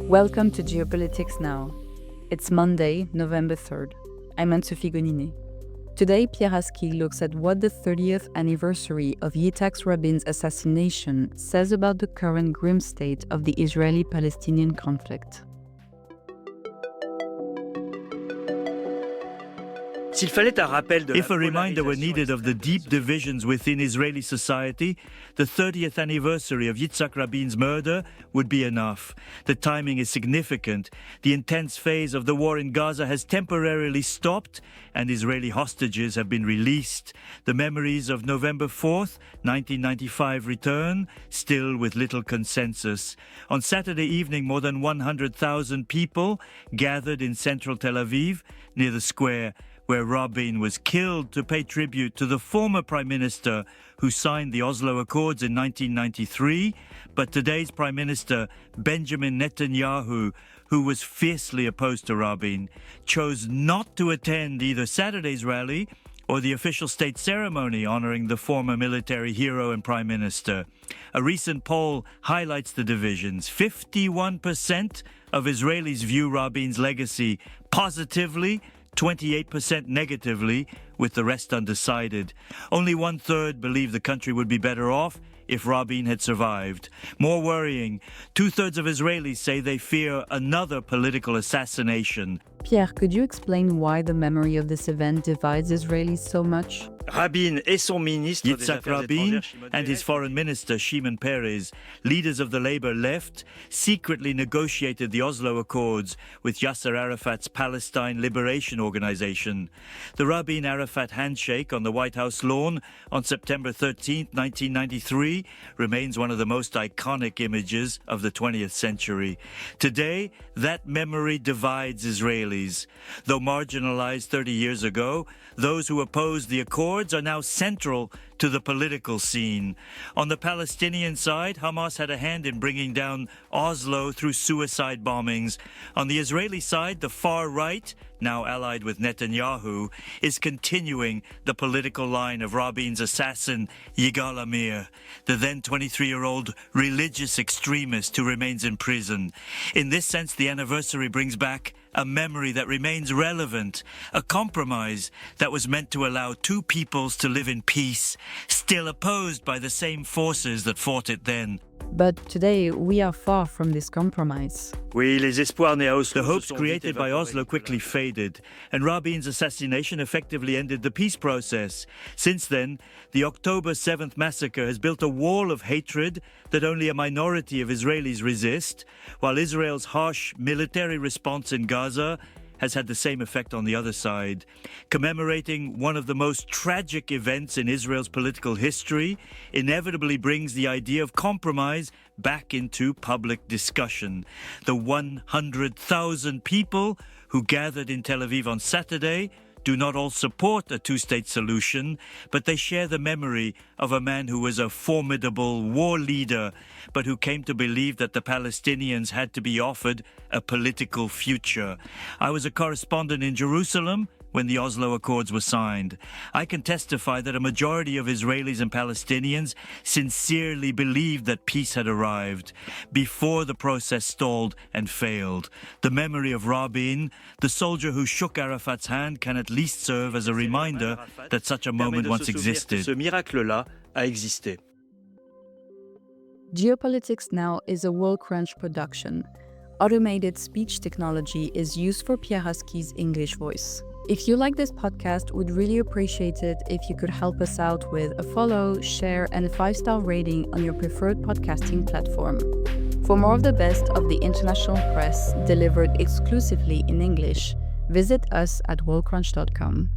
Welcome to Geopolitics Now. It's Monday, November 3rd. I'm Anne-Sophie Goninet. Today, Pierre Haski looks at what the 30th anniversary of Yitzhak Rabin's assassination says about the current grim state of the Israeli-Palestinian conflict. If a reminder were needed of the deep divisions within Israeli society, the 30th anniversary of Yitzhak Rabin's murder would be enough. The timing is significant. The intense phase of the war in Gaza has temporarily stopped, and Israeli hostages have been released. The memories of November 4th, 1995 return, still with little consensus. On Saturday evening, more than 100,000 people gathered in central Tel Aviv, near the square where Rabin was killed, to pay tribute to the former Prime Minister who signed the Oslo Accords in 1993, but today's Prime Minister, Benjamin Netanyahu, who was fiercely opposed to Rabin, chose not to attend either Saturday's rally or the official state ceremony honoring the former military hero and Prime Minister. A recent poll highlights the divisions. 51% of Israelis view Rabin's legacy positively, 28% negatively, with the rest undecided. Only 1/3 believe the country would be better off if Rabin had survived. More worrying, 2/3 of Israelis say they fear another political assassination. Pierre, could you explain why the memory of this event divides Israelis so much? Yitzhak Rabin and his foreign minister, Shimon Peres, leaders of the Labour left, secretly negotiated the Oslo Accords with Yasser Arafat's Palestine Liberation Organization. The Rabin-Arafat handshake on the White House lawn on September 13, 1993, remains one of the most iconic images of the 20th century. Today, that memory divides Israelis. Though marginalized 30 years ago, those who opposed the Accords are now central to the political scene. On the Palestinian side, Hamas had a hand in bringing down Oslo through suicide bombings. On the Israeli side, the far right, now allied with Netanyahu, is continuing the political line of Rabin's assassin, Yigal Amir, the then 23-year-old religious extremist who remains in prison. In this sense, the anniversary brings back a memory that remains relevant, a compromise that was meant to allow two peoples to live in peace, still opposed by the same forces that fought it then. But today, we are far from this compromise. The hopes created by Oslo quickly faded, and Rabin's assassination effectively ended the peace process. Since then, the October 7th massacre has built a wall of hatred that only a minority of Israelis resist, while Israel's harsh military response in Gaza has had the same effect on the other side. Commemorating one of the most tragic events in Israel's political history inevitably brings the idea of compromise back into public discussion. The 100,000 people who gathered in Tel Aviv on Saturday do not all support a two-state solution, but they share the memory of a man who was a formidable war leader, but who came to believe that the Palestinians had to be offered a political future. I was a correspondent in Jerusalem when the Oslo Accords were signed. I can testify that a majority of Israelis and Palestinians sincerely believed that peace had arrived before the process stalled and failed. The memory of Rabin, the soldier who shook Arafat's hand, can at least serve as a reminder that such a moment once existed. Geopolitics Now is a WorldCrunch production. Automated speech technology is used for Pierre Haski's English voice. If you like this podcast, we'd really appreciate it if you could help us out with a follow, share, and a 5-star rating on your preferred podcasting platform. For more of the best of the international press delivered exclusively in English, visit us at worldcrunch.com.